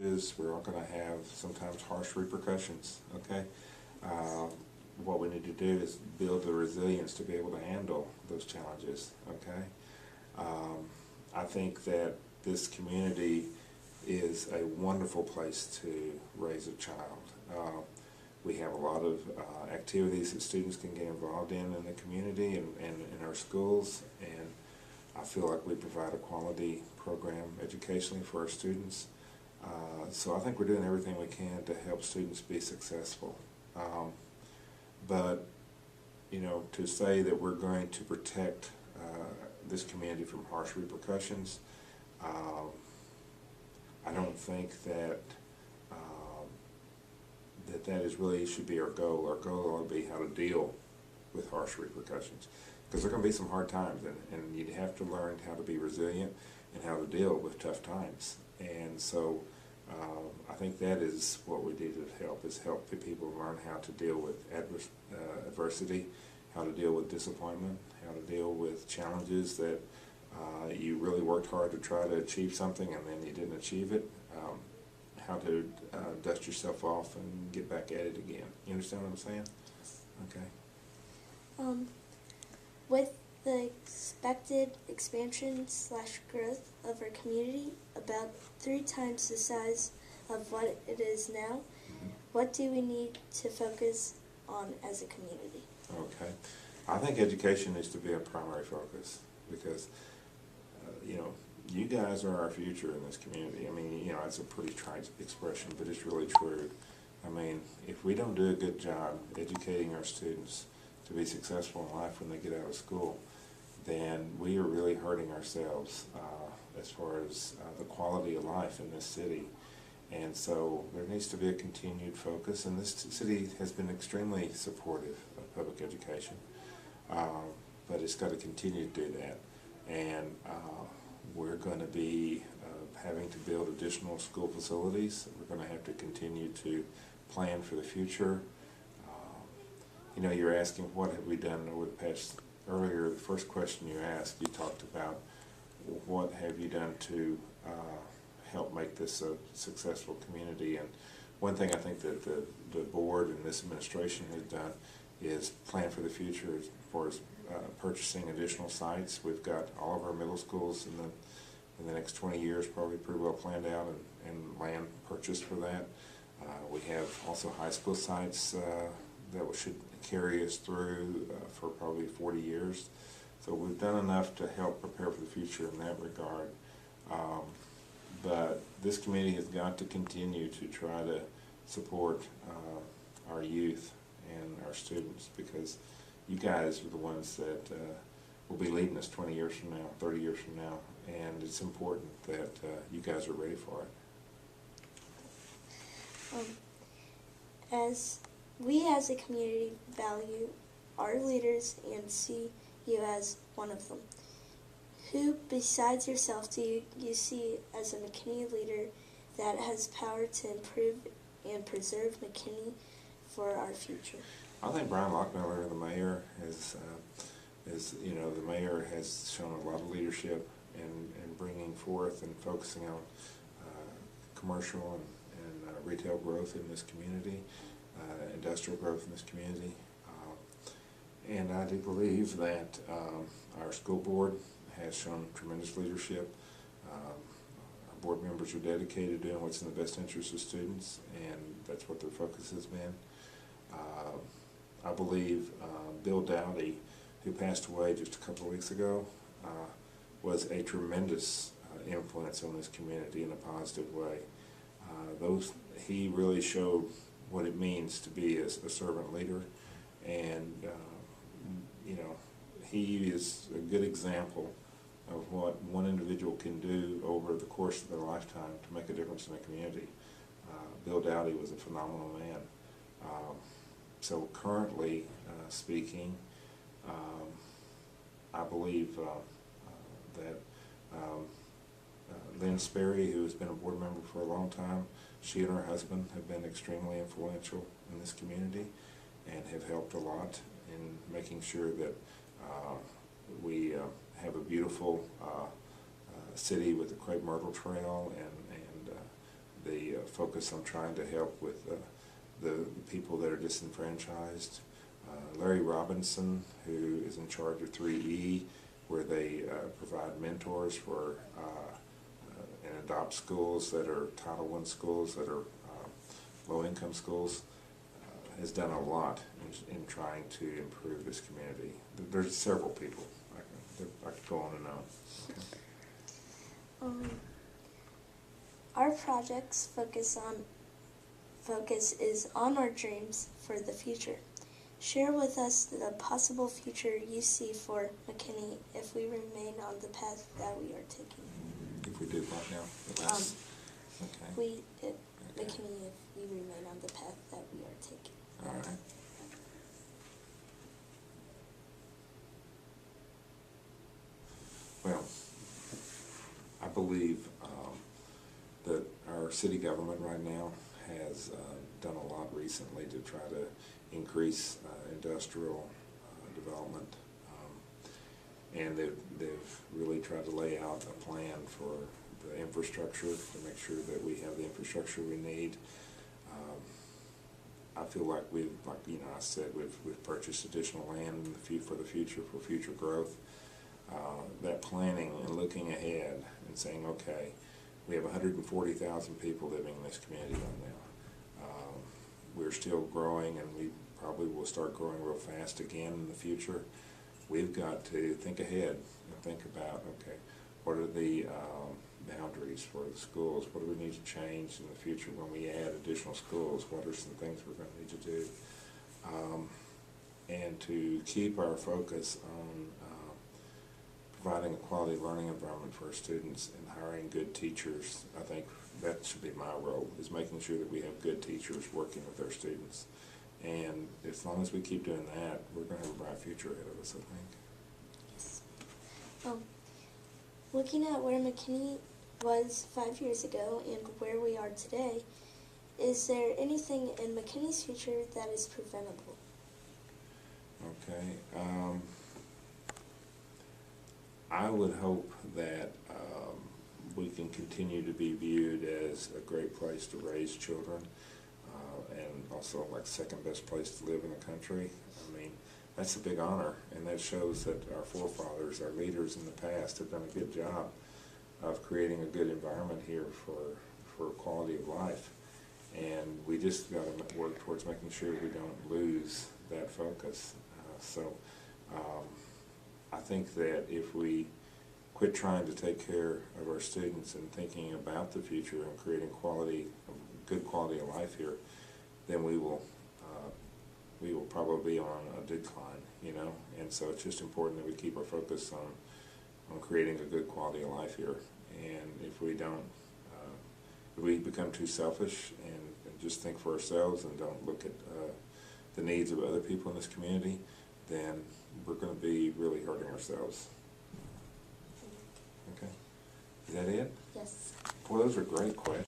We're all going to have sometimes harsh repercussions, okay? What we need to do is build the resilience to be able to handle those challenges, okay? I think that this community is a wonderful place to raise a child. We have a lot of activities that students can get involved in the community and in our schools, and I feel like we provide a quality program educationally for our students. So I think we're doing everything we can to help students be successful. But, you know, to say that we're going to protect this community from harsh repercussions, I don't think that that is really should be our goal. Our goal ought to be how to deal with harsh repercussions, because there are going to be some hard times, and you have to learn how to be resilient and how to deal with tough times. And so I think that is what we need to help people learn how to deal with adversity, how to deal with disappointment, how to deal with challenges that you really worked hard to try to achieve something and then you didn't achieve it, how to dust yourself off and get back at it again. You understand what I'm saying? Okay. With the expected expansion/growth of our community, about 3 times the size of what it is now, what do we need to focus on as a community? Okay. I think education needs to be a primary focus because, you know, you guys are our future in this community. I mean, you know, it's a pretty trite expression, but it's really true. I mean, if we don't do a good job educating our students to be successful in life when they get out of school, then we are really hurting ourselves as far as the quality of life in this city. And so there needs to be a continued focus, and this city has been extremely supportive of public education, but it's got to continue to do that. And we're going to be having to build additional school facilities. We're going to have to continue to plan for the future. You know, you're asking what have we done over the past. Earlier, the first question you asked, you talked about what have you done to help make this a successful community. And one thing I think that the board and this administration has done is plan for the future as far as purchasing additional sites. We've got all of our middle schools in the next 20 years probably pretty well planned out and land purchased for that. We have also high school sites that should carry us through for probably 40 years. So we've done enough to help prepare for the future in that regard. But this community has got to continue to try to support our youth and our students, because you guys are the ones that will be leading us 20 years from now, 30 years from now, and it's important that you guys are ready for it. As we as a community value our leaders and see you as one of them, who besides yourself do you see as a McKinney leader that has power to improve and preserve McKinney for our future? I think Brian Lockmiller, the mayor, the mayor has shown a lot of leadership in bringing forth and focusing on commercial and retail growth in this community, industrial growth in this community. And I do believe that our school board has shown tremendous leadership. Our board members are dedicated to doing what's in the best interest of students, and that's what their focus has been. I believe Bill Dowdy, who passed away just a couple of weeks ago, was a tremendous influence on this community in a positive way. He really showed what it means to be a servant leader, and you know, he is a good example of what one individual can do over the course of their lifetime to make a difference in a community. Bill Dowdy was a phenomenal man. So currently speaking, I believe that Lynn Sperry, who has been a board member for a long time, she and her husband have been extremely influential in this community and have helped a lot in making sure that we have a beautiful city with the Crepe Myrtle Trail and the focus on trying to help with the people that are disenfranchised. Larry Robinson, who is in charge of 3E, where they provide mentors for and adopt schools that are Title I schools that are low-income schools, has done a lot in trying to improve this community. There's several people. I could go on and on. Okay. Our project's focus is on our dreams for the future. Share with us the possible future you see for McKinney if we remain on the path that we are taking. If we do what now? Okay. McKinney, if we remain on the path that we are taking. All right. Well, I believe that our city government right now has done a lot recently to try to increase industrial development, and they've really tried to lay out a plan for the infrastructure to make sure that we have the infrastructure we need. I feel like I said, we've purchased additional land for the future, for future growth. That planning and looking ahead and saying, okay, we have 140,000 people living in this community right now. We're still growing, and we probably will start growing real fast again in the future. We've got to think ahead and think about, okay, what are the boundaries for the schools? What do we need to change in the future when we add additional schools? What are some things we're going to need to do? And to keep our focus on providing a quality learning environment for our students and hiring good teachers. I think that should be my role, is making sure that we have good teachers working with our students. And as long as we keep doing that, we're going to have a bright future ahead of us, I think. Yes. Looking at where McKinney was 5 years ago and where we are today, is there anything in McKinney's future that is preventable? Okay. I would hope that we can continue to be viewed as a great place to raise children, and also like second best place to live in the country. I mean, that's a big honor, and that shows that our forefathers, our leaders in the past, have done a good job of creating a good environment here for quality of life. And we just got to work towards making sure we don't lose that focus. I think that if we quit trying to take care of our students and thinking about the future and creating good quality of life here, then we will probably be on a decline, you know. And so it's just important that we keep our focus on creating a good quality of life here. And if we don't, if we become too selfish and just think for ourselves and don't look at the needs of other people in this community, then we're going to be really hurting ourselves. Okay? Is that it? Yes. Well, those are great questions.